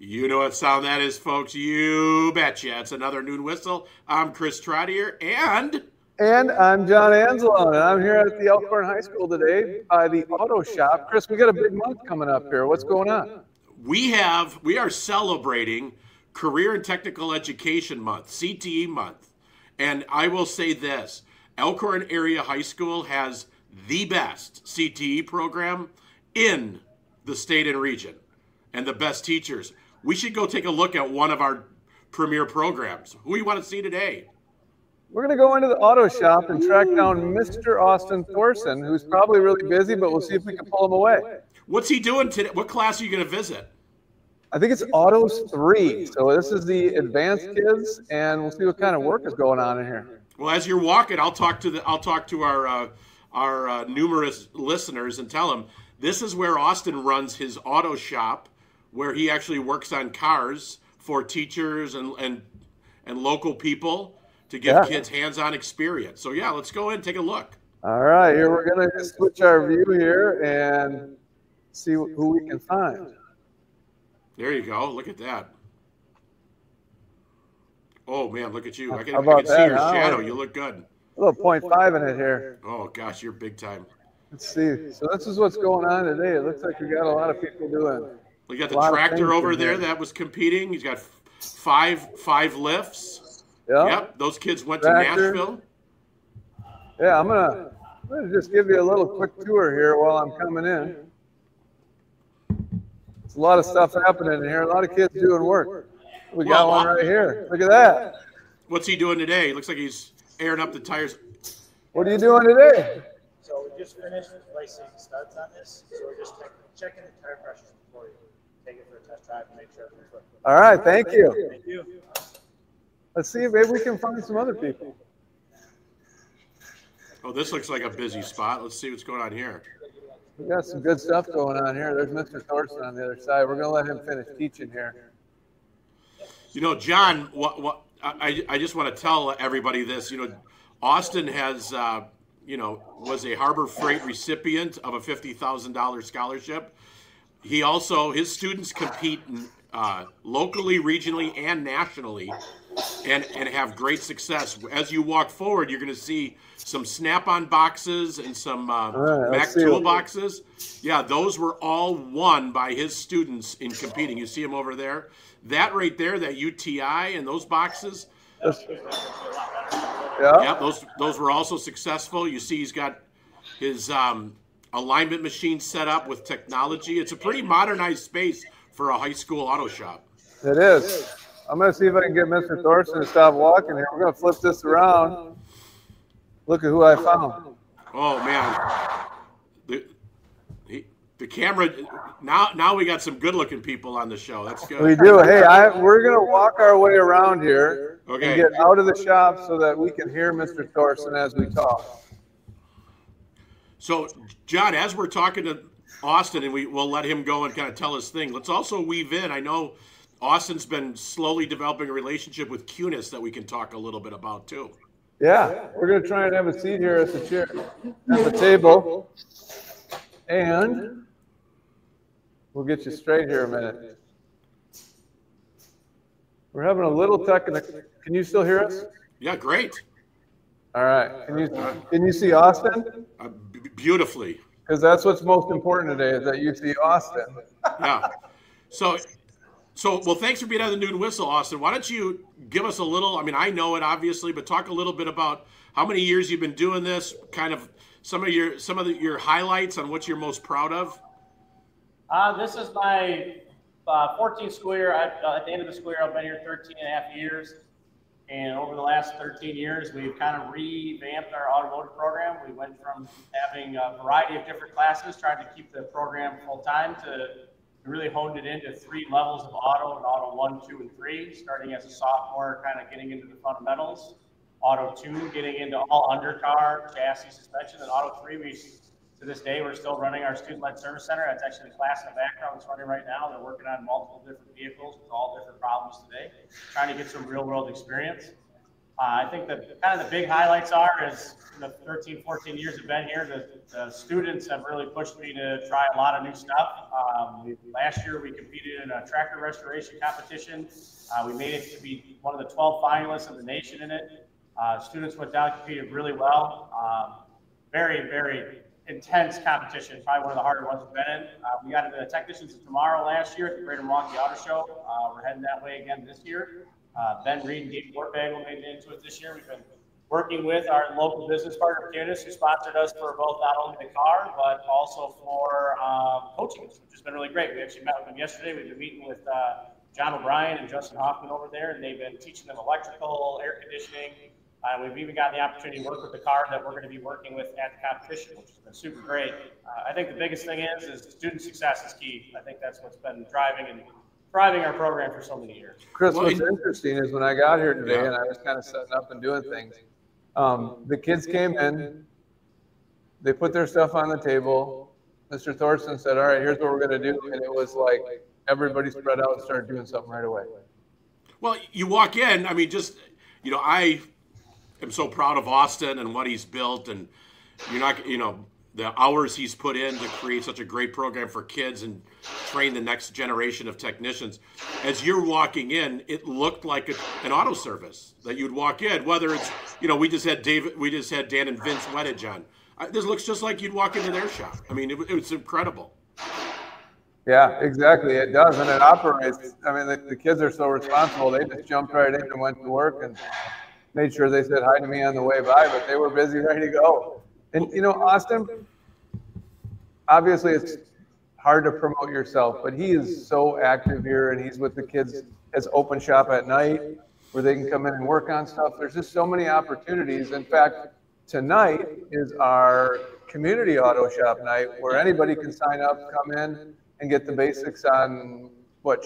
You know what sound that is, folks. You betcha. It's another Noon Whistle. I'm Chris Trottier, and I'm John Anzalone, and I'm here at the Elkhorn High School today by the auto shop. Chris, we got a big month coming up here. What's going on? we are celebrating Career and Technical Education Month, CTE Month. And I will say this, Elkhorn Area High School has the best CTE program in the state and region, and the best teachers. We should go take a look at one of our premier programs. Who you want to see today? We're going to go into the auto shop and track down Mr. Austin Thorson, who's probably really busy, but we'll see if we can pull him away. What's he doing today? What class are you going to visit? I think it's Autos 3. So this is the advanced kids, and we'll see what kind of work is going on in here. Well, as you're walking, I'll talk to our numerous listeners and tell them this is where Austin runs his auto shop, where he actually works on cars for teachers and local people to give kids hands-on experience. So yeah, let's go in and take a look. All right, here we're going to switch our view here and see who we can find. There you go. Look at that. Oh man, look at you. I can see your shadow. You look good. A little 0.5 in it here. Oh gosh, you're big time. Let's see. So this is what's going on today. It looks like we got a lot of people doing. We got the tractor over there that was competing. He's got five lifts. Yep. Those kids went to Nashville. Yeah, I'm gonna just give you a little quick tour here while I'm coming in. There's a lot of stuff happening in here. A lot of kids doing work. We got one right here. Look at that. What's he doing today? Looks like he's airing up the tires. What are you doing today? So we just finished replacing studs on this. So we're just checking the tire pressures before you take it for a test drive and make sure everything's working. All right, thank you. Thank you. Let's see if maybe we can find some other people. Oh, this looks like a busy spot. Let's see what's going on here. We got some good stuff going on here. There's Mr. Thorson on the other side. We're going to let him finish teaching here. You know, John, I just want to tell everybody this. You know, Austin has, was a Harbor Freight recipient of a $50,000 scholarship. His students compete locally, regionally, and nationally, and have great success. As you walk forward, you're going to see some Snap-on boxes and some Mac tool boxes. Yeah, those were all won by his students in competing. You see them over there? That right there, that UTI and those boxes. Yeah, those were also successful. You see he's got his alignment machine set up with technology. It's a pretty modernized space for a high school auto shop. It is. I'm going to see if I can get Mr. Thorson to stop walking here. We're going to flip this around. Look at who I found. Oh, man. The camera, now we got some good-looking people on the show. That's good. We do. Hey, we're going to walk our way around here and get out of the shop so that we can hear Mr. Thorson as we talk. So, John, as we're talking to Austin, and we'll let him go and kind of tell his thing, let's also weave in. I know Austin's been slowly developing a relationship with Cunis that we can talk a little bit about, too. Yeah, we're going to try and have a seat here at the table. And we'll get you straight here a minute. We're having a little technical. Can you still hear us? Yeah, great. All right. Can you see Austin? Beautifully. Because that's what's most important today, is that you see Austin. Yeah. So, well, thanks for being on the Noon Whistle, Austin. Why don't you give us a little, I mean, I know it obviously, but talk a little bit about how many years you've been doing this, kind of some of your highlights on what you're most proud of. This is my 14th school year. At the end of the school year, I've been here 13 and a half years. And over the last 13 years, we've kind of revamped our automotive program. We went from having a variety of different classes, trying to keep the program full-time, to really honed it into 3 levels of auto, and auto 1, 2, and 3, starting as a sophomore, kind of getting into the fundamentals. Auto 2, getting into all undercar, chassis, suspension, and auto 3, to this day, we're still running our student-led service center. That's actually the class in the background that's running right now. They're working on multiple different vehicles with all different problems today, trying to get some real-world experience. I think that kind of the big highlights is the 13, 14 years I've been here, the students have really pushed me to try a lot of new stuff. Last year we competed in a tractor restoration competition. We made it to be one of the 12 finalists in the nation in it. Students went down and competed really well. Very, very intense competition, probably one of the harder ones we've been in. We got into the Technicians of Tomorrow last year at the Greater Milwaukee Auto Show. We're heading that way again this year. Ben Reed and Gabe Wortbagel made it into it this year. We've been working with our local business partner, Candace, who sponsored us for both not only the car, but also for coaching, which has been really great. We actually met with them yesterday. We've been meeting with John O'Brien and Justin Hoffman over there, and they've been teaching them electrical, air conditioning. We've even gotten the opportunity to work with the car that we're going to be working with at the competition, which has been super great. I think the biggest thing is student success is key. I think that's what's been driving our program for so many years. Chris, what's interesting is when I got here today and I was kind of setting up and doing things, the kids came in, they put their stuff on the table. Mr. Thorson said, all right, here's what we're going to do. And it was like everybody spread out and started doing something right away. Well, you walk in, I mean, just, I am so proud of Austin and what he's built, and the hours he's put in to create such a great program for kids and train the next generation of technicians. As you're walking in, it looked like an auto service that you'd walk in, whether it's, we just had Dan and Vince Weddage on. This looks just like you'd walk into their shop. I mean, it was incredible. Yeah, exactly. It does, and it operates. I mean, the kids are so responsible. They just jumped right in and went to work and made sure they said hi to me on the way by, but they were busy, ready to go. And, Austin, obviously it's hard to promote yourself, but he is so active here, and he's with the kids as open shop at night where they can come in and work on stuff. There's just so many opportunities. In fact, tonight is our community auto shop night where anybody can sign up, come in, and get the basics on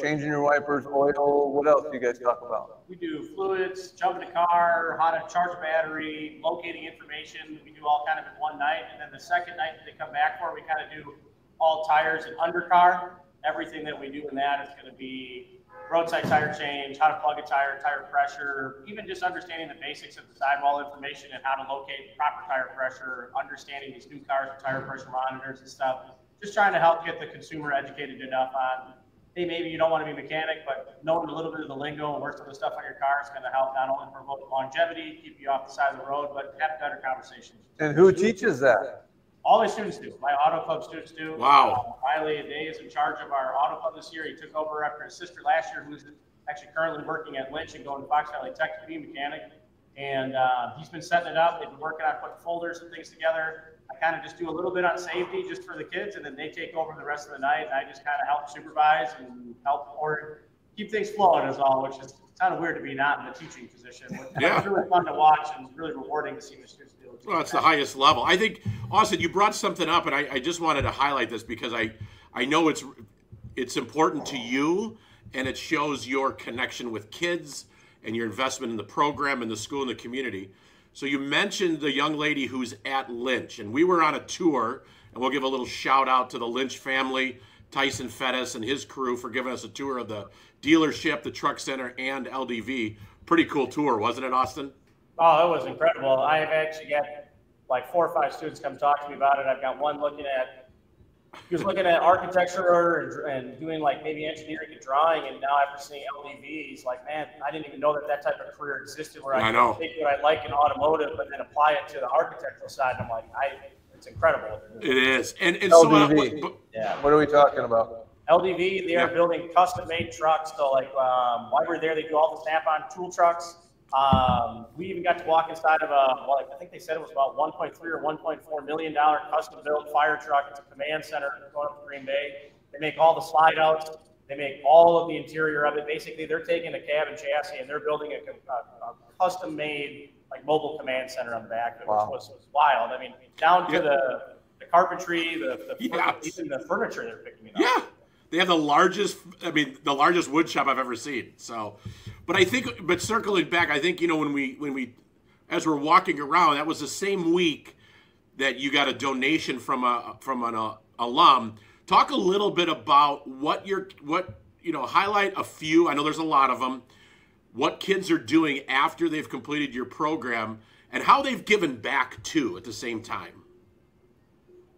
changing your wipers, oil, what else do you guys talk about? We do fluids, jump in a car, how to charge a battery, locating information. We do all kind of in one night. And then the second night that they come back for, we kind of do all tires and undercar. Everything that we do in that is going to be roadside tire change, how to plug a tire, tire pressure, even just understanding the basics of the sidewall information and how to locate proper tire pressure, understanding these new cars with tire pressure monitors and stuff. Just trying to help get the consumer educated enough on, hey, maybe you don't want to be a mechanic, but knowing a little bit of the lingo and work some of the stuff on your car is going to help not only promote longevity, keep you off the side of the road, but have better conversations. And who teaches that? All my students do. My auto club students do. Wow. Riley Day is in charge of our auto club this year. He took over after his sister last year, who's actually currently working at Lynch and going to Fox Valley Tech to be a mechanic. And he's been setting it up. They've been working on putting folders and things together. I kind of just do a little bit on safety just for the kids, and then they take over the rest of the night. And I just kind of help supervise and help or keep things flowing is all, which is kind of weird to be not in the teaching position. Yeah. It's really fun to watch and really rewarding to see the students do it. Well, it's the highest level. I think, Austin, you brought something up, and I just wanted to highlight this because I know it's important to you, and it shows your connection with kids and your investment in the program and the school and the community. So you mentioned the young lady who's at Lynch, and we were on a tour, and we'll give a little shout out to the Lynch family, Tyson Fettis and his crew for giving us a tour of the dealership, the truck center, and LDV. Pretty cool tour, wasn't it, Austin? Oh, it was incredible. I've actually got like 4 or 5 students come talk to me about it. I've got one he was looking at architecture and doing like maybe engineering and drawing, and now after seeing LDV, he's like, man, I didn't even know that type of career existed where I can take what I like in automotive but then apply it to the architectural side. And I'm like, it's incredible. It is. And LDV. So, yeah. What are we talking about? LDV, they are building custom-made trucks. So like while we're there, they do all the Snap-on tool trucks. We even got to walk inside of I think they said it was about $1.3 or $1.4 million custom-built fire truck. It's a command center going up to Green Bay. They make all the slide outs. They make all of the interior of it. Basically, they're taking a cab and chassis and they're building a custom-made like mobile command center on the back, which was wild. I mean, down to the carpentry, even the furniture they're picking up. Yeah. They have the largest wood shop I've ever seen. So, but circling back, I think, when we, as we're walking around, that was the same week that you got a donation from an alum. Talk a little bit about highlight a few. I know there's a lot of them. what kids are doing after they've completed your program, and how they've given back too at the same time.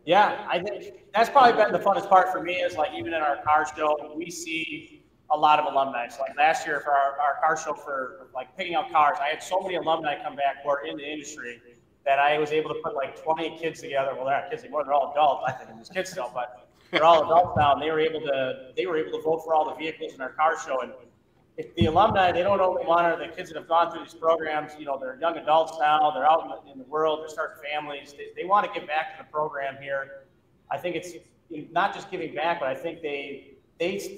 Yeah, I think that's probably been the funnest part for me is like even in our car show, we see a lot of alumni. So like last year for our car show for like picking up cars, I had so many alumni come back who are in the industry that I was able to put like 20 kids together. Well, they're not kids anymore; they're all adults. I think they're kids still, but they're all adults now, and they were able to vote for all the vehicles in our car show. And if the alumni, they don't only honor the kids that have gone through these programs. You know, they're young adults now. They're out in the world. They're starting families. They want to give back to the program here. I think it's not just giving back, but I think they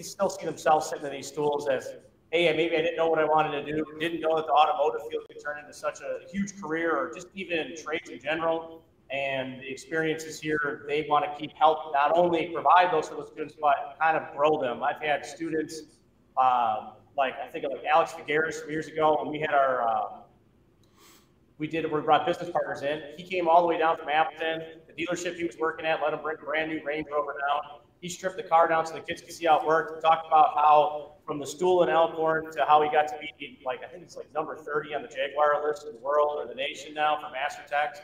still see themselves sitting in these stools as, hey, maybe I didn't know what I wanted to do, didn't know that the automotive field could turn into such a huge career, or just even trades in general. And the experiences here, they want to keep help, not only provide those for the students, but kind of grow them. I've had students, like I think of like Alex Figueres from years ago, when we had our, we brought business partners in. He came all the way down from Appleton. The dealership he was working at let him bring a brand new Range Rover down. He stripped the car down so the kids could see how it worked. He talked about how from the stool in Elkhorn to how he got to be like, I think it's like number 30 on the Jaguar list in the world or the nation now for Master Techs.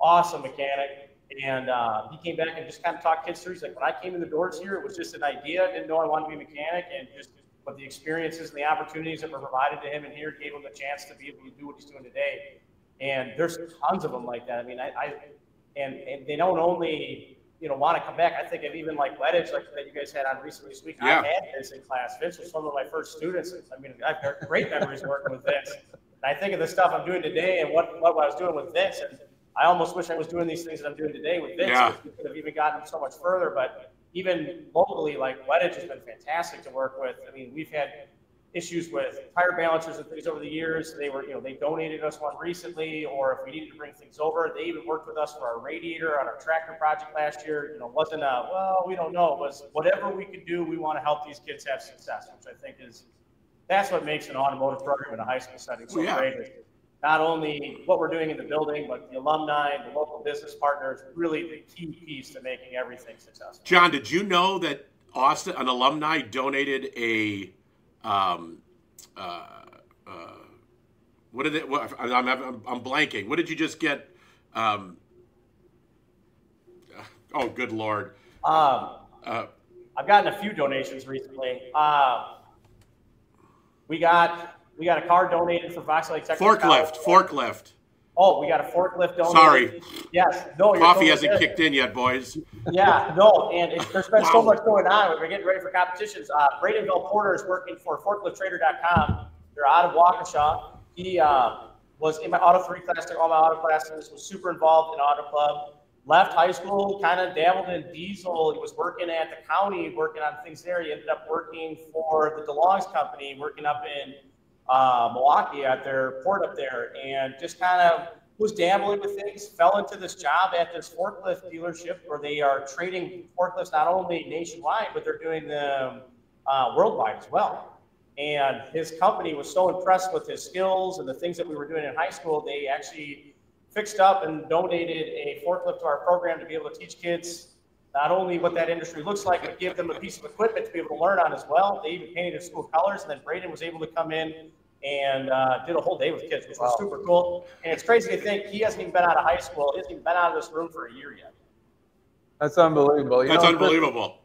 Awesome mechanic. And he came back and just kind of talked kids through. He's like, when I came in the doors here, it was just an idea. Didn't know I wanted to be a mechanic, and just but the experiences and the opportunities that were provided to him in here gave him the chance to be able to do what he's doing today. And there's tons of them like that. I mean, and they don't only, you know, want to come back. I think of even like Weddage, like that you guys had on recently this week. Yeah. I had this in class. Vince was one of my first students. I mean, I've got great memories working with Vince. And I think of the stuff I'm doing today and what I was doing with Vince. And I almost wish I was doing these things that I'm doing today with Vince. Yeah. We could have even gotten so much further. But even locally, like Weddage has been fantastic to work with. I mean, we've had issues with tire balancers and things over the years. They were, you know, they donated us one recently, or if we needed to bring things over, they even worked with us for our radiator on our tractor project last year. You know, it wasn't a, well, we don't know. It was whatever we could do, we want to help these kids have success, which I think that's what makes an automotive program in a high school setting so great. Not only what we're doing in the building, but the alumni, the local business partners, really the key piece to making everything successful. John, did you know that Austin, an alumni, donated a what did it? I'm blanking. What did you just get? Oh, good Lord. I've gotten a few donations recently. We got a car donated for Fox Lake Technical Forklift. Oh, we got a forklift donated. Sorry. Yes. No. Coffee hasn't kicked in yet, boys. Yeah. No. And there's been so much going on. We're getting ready for competitions. Bradenville Porter is working for ForkliftTrader.com. They're out of Waukesha. He was in my Auto 3 class, took all my auto classes, was super involved in Auto Club. Left high school, kind of dabbled in diesel. He was working at the county, working on things there. He ended up working for the DeLong's company, working up in Milwaukee at their port up there, and just kind of was dabbling with things, fell into this job at this forklift dealership where they are trading forklifts not only nationwide, but they're doing them worldwide as well. And his company was so impressed with his skills and the things that we were doing in high school, they actually fixed up and donated a forklift to our program to be able to teach kids not only what that industry looks like, but give them a piece of equipment to be able to learn on as well. They even painted their school colors, and then Braden was able to come in and did a whole day with kids, which was super cool. And it's crazy to think he hasn't even been out of high school. He hasn't even been out of this room for a year yet. That's unbelievable. That's unbelievable.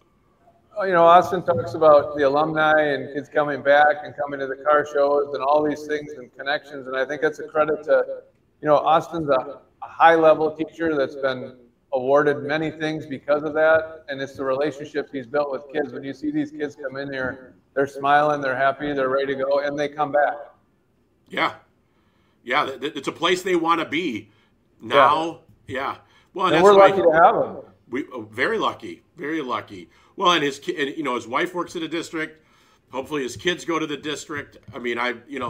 You know, Austin talks about the alumni and kids coming back and coming to the car shows and all these things and connections. And I think that's a credit to, you know, Austin's a high-level teacher that's been awarded many things because of that. And it's the relationships he's built with kids. When you see these kids come in here, they're smiling, they're happy, they're ready to go, and they come back. Yeah. Yeah, it's a place they want to be now. Yeah. Well, and we're lucky to have them. Very lucky, very lucky. Well, and his wife works at a district. Hopefully his kids go to the district. I mean,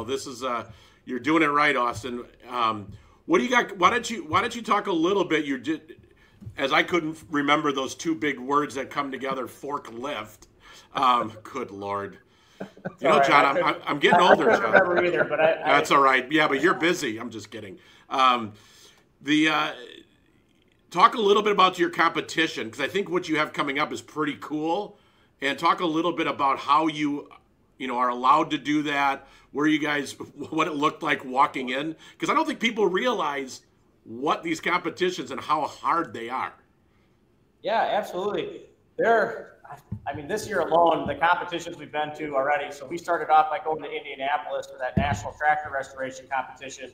this is you're doing it right, Austin. What do you got? Why don't you talk a little bit? As I couldn't remember those two big words that come together, forklift. Good Lord. John, I'm getting older, John. I don't remember either, but that's all right. Yeah, but you're busy. I'm just kidding. Talk a little bit about your competition, because I think what you have coming up is pretty cool. And talk a little bit about how you are allowed to do that? Where you guys, what it looked like walking in? Because I don't think people realize what these competitions and how hard they are. Yeah, absolutely. This year alone, the competitions we've been to already. So we started off by going to Indianapolis for that National Tractor Restoration Competition.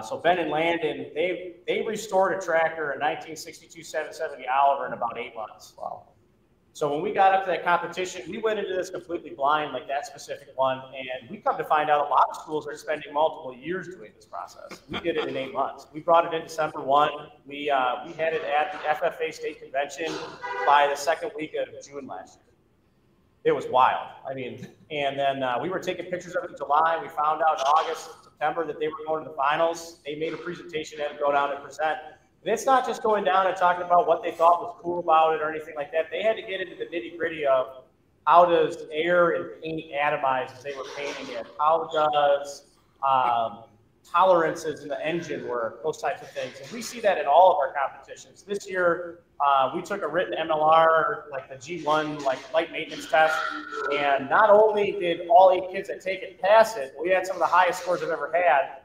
So Ben and Landon, they restored a tractor, a 1962 770 Oliver, in about 8 months. Wow. So when we got up to that competition, we went into this completely blind, like that specific one, and we come to find out a lot of schools are spending multiple years doing this process. We did it in 8 months. We brought it in December 1. We had it at the FFA State Convention by the second week of June last year. It was wild. And then we were taking pictures of it in July. We found out in August, September that they were going to the finals. They made a presentation and had to go down and present. And it's not just going down and talking about what they thought was cool about it or anything like that. They had to get into the nitty gritty of how does air and paint atomize as they were painting it? How does tolerances in the engine work? Those types of things. And we see that in all of our competitions. This year, we took a written MLR, like the G1, like light maintenance test. And not only did all 8 kids that take it pass it, we had some of the highest scores I've ever had.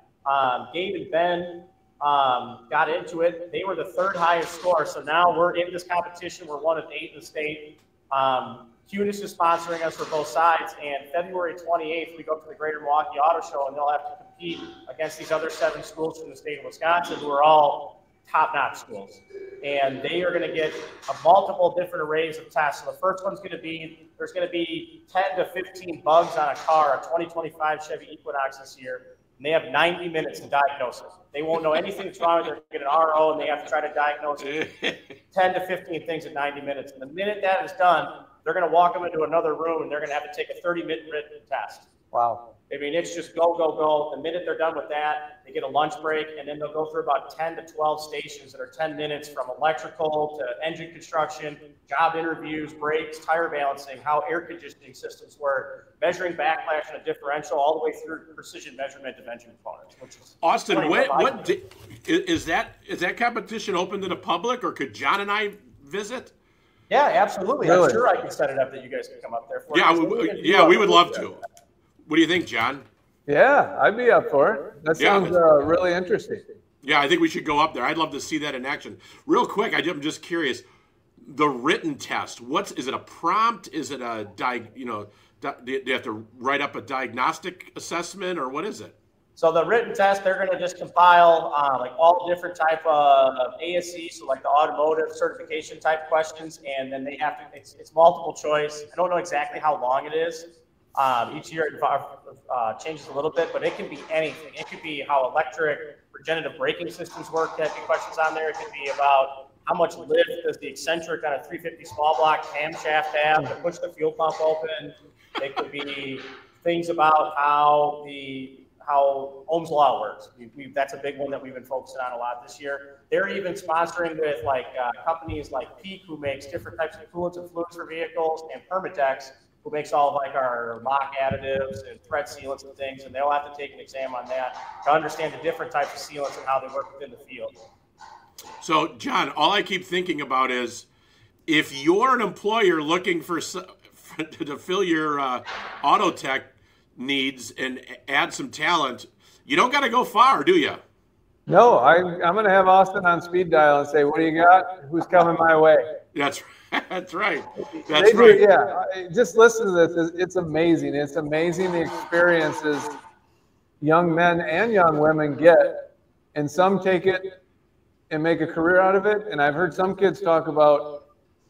Gabe and Ben got into it. They were the 3rd highest score. So now we're in this competition. We're one of 8 in the state. Cunis is sponsoring us for both sides. And February 28th, we go to the Greater Milwaukee Auto Show, and they'll have to compete against these other 7 schools from the state of Wisconsin who are all top-notch schools. And they are going to get multiple different arrays of tests. So the first one's going to be, there's going to be 10 to 15 bugs on a car, a 2025 Chevy Equinox this year. And they have 90 minutes to diagnose it. They won't know anything's wrong. They're going to get an RO, and they have to try to diagnose it. 10 to 15 things in 90 minutes. And the minute that is done, they're going to walk them into another room, and they're going to have to take a 30-minute written test. Wow. It's just go, go, go. The minute they're done with that, they get a lunch break, and then they'll go through about 10 to 12 stations that are 10 minutes, from electrical to engine construction, job interviews, brakes, tire balancing, how air conditioning systems work, measuring backlash and a differential, all the way through precision measurement of engine components. Which is Austin, is that competition open to the public, or could John and I visit? Yeah, absolutely. Really? I'm sure I can set it up that you guys can come up there for Yeah, we would love to. What do you think, John? Yeah, I'd be up for it. That sounds really interesting. Yeah, I think we should go up there. I'd love to see that in action. Real quick, I'm just curious. The written test, is it a prompt? Is it a do you have to write up a diagnostic assessment, or what is it? So the written test, they're going to just compile like all different type of ASC, so like the automotive certification type questions, and then they have to. It's multiple choice. I don't know exactly how long it is. Each year it changes a little bit, but it can be anything. It could be how electric regenerative braking systems work. There could be questions on there. It could be about how much lift does the eccentric on a 350 small block camshaft have to push the fuel pump open. It could be things about how Ohm's Law works. That's a big one that we've been focusing on a lot this year. They're even sponsoring with companies like Peak, who makes different types of coolants and fluids for vehicles, and Permatex, who makes all of like our lock additives and thread sealants and things, and they'll have to take an exam on that to understand the different types of sealants and how they work within the field. So, John, all I keep thinking about is, if you're an employer looking to fill your auto tech needs and add some talent, you don't got to go far, do you? No, I'm going to have Austin on speed dial and say, "What do you got? Who's coming my way?" That's right. That's right. Yeah, just listen to this. It's amazing. It's amazing the experiences young men and young women get, and some take it and make a career out of it. And I've heard some kids talk about,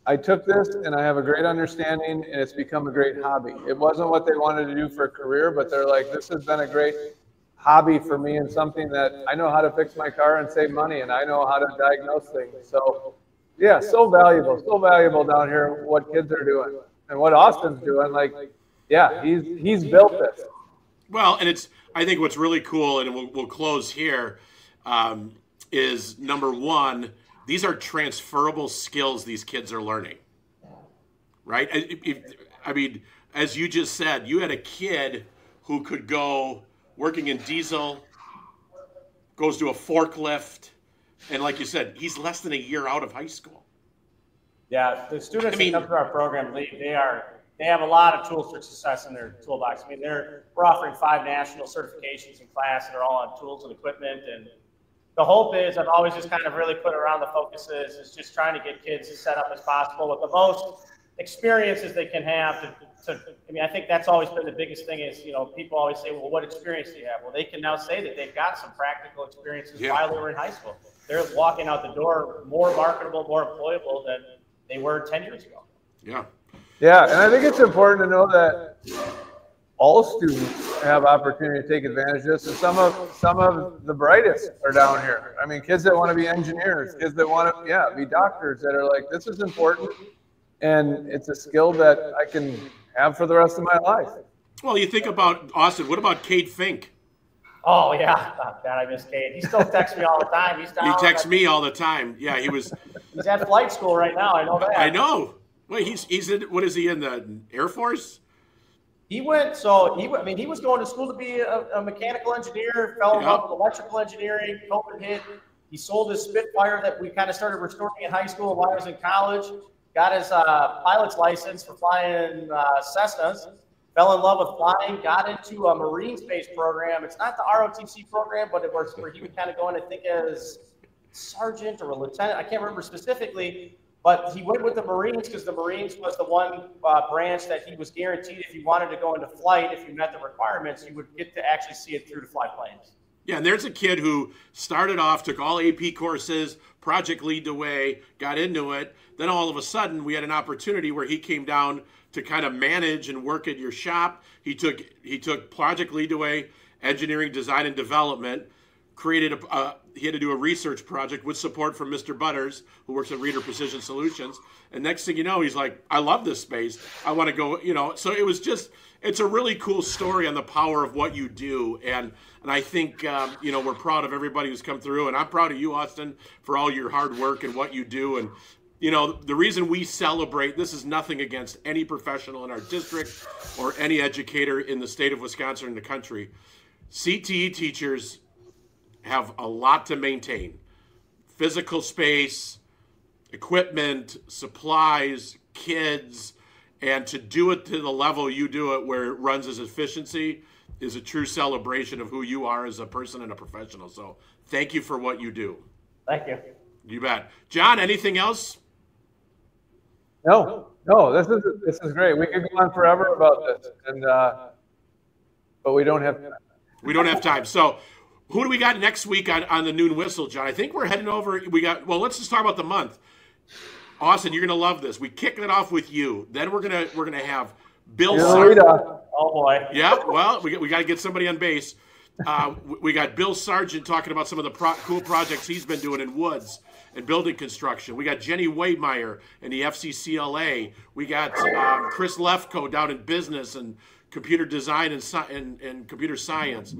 I took this and I have a great understanding, and it's become a great hobby. It wasn't what they wanted to do for a career, but they're like, this has been a great hobby for me, and something that I know how to fix my car and save money, and I know how to diagnose things. So yeah, so valuable down here what kids are doing and what Austin's doing. Like, yeah, he's built this. Well, and I think what's really cool, and we'll close here, is number one, these are transferable skills these kids are learning, right? I mean, as you just said, you had a kid who could go working in diesel, goes to a forklift, and like you said, he's less than a year out of high school. Yeah, the students that come through our program, they are they have a lot of tools for success in their toolbox. I mean, we're offering 5 national certifications in class that are all on tools and equipment. And the hope is, I've always just kind of really put around the focus is just trying to get kids as set up as possible with the most experiences they can have I mean, I think that's always been the biggest thing is, you know, people always say, well, what experience do you have? Well, they can now say that they've got some practical experiences while they were in high school. They're walking out the door more marketable, more employable than they were 10 years ago. Yeah. Yeah, and I think it's important to know that all students have opportunity to take advantage of this, and some of the brightest are down here. I mean, kids that want to be engineers, kids that want to, be doctors that are like, this is important, and it's a skill that I can have for the rest of my life. Well, you think about Austin. What about Cade Fink? Oh, yeah. Oh, God, I miss Cade. He still texts me all the time. He texts me all the time. Yeah, he was. He's at flight school right now. I know that. I know. Wait, he's in, what is he, in the Air Force? He was going to school to be a mechanical engineer, fell in love with electrical engineering, COVID hit. He sold his Spitfire that we kind of started restoring in high school while I was in college, got his pilot's license for flying Cessnas, fell in love with flying, got into a Marine space program. It's not the ROTC program, but it was where he would kind of go in, I think, as sergeant or a lieutenant. I can't remember specifically. But he went with the Marines because the Marines was the one branch that he was guaranteed if you wanted to go into flight, if you met the requirements, you would get to actually see it through to fly planes. Yeah, and there's a kid who started off, took all AP courses, project lead the way, got into it. Then all of a sudden, we had an opportunity where he came down to kind of manage and work at your shop. He took project lead the way, engineering, design, and development. Created he had to do a research project with support from Mr. Butters, who works at Reader Precision Solutions. And next thing you know, he's like, I love this space. I want to go, you know. So it was just, it's a really cool story on the power of what you do. And I think, you know, we're proud of everybody who's come through. And I'm proud of you, Austin, for all your hard work and what you do. And, you know, the reason we celebrate, this is nothing against any professional in our district or any educator in the state of Wisconsin or in the country. CTE teachers have a lot to maintain. Physical space, equipment, supplies, kids, and to do it to the level you do it where it runs as efficiency is a true celebration of who you are as a person and a professional. So thank you for what you do. Thank you. You bet. John, anything else? No, this is great. We could go on forever about this, and but we don't have time. We don't have time. So who do we got next week on the Noon Whistle, John? I think we're heading over. Let's just talk about the month. Austin, you're gonna love this. We kick it off with you. Then we're gonna have Bill Sargent. Oh boy. Yeah. Well, we got to get somebody on base. We got Bill Sargent talking about some of the cool projects he's been doing in woods and building construction. We got Jenny Wademeyer in the FCCLA. We got Chris Lefko down in business and computer design and computer science.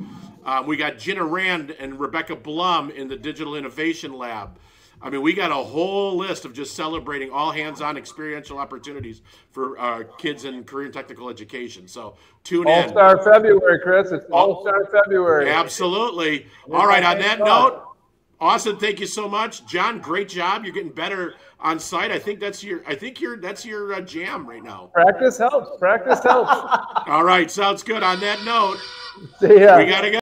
We got Jenna Rand and Rebecca Blum in the Digital Innovation Lab. I mean, we got a whole list of just celebrating all hands-on experiential opportunities for kids in career and technical education. So tune in. All-Star February, Chris. It's All-Star February. Absolutely. All right, on that note, Austin, thank you so much. John, great job. You're getting better on site. I think that's your jam right now. Practice helps. Practice helps. All right, sounds good. On that note, See ya. we got to go.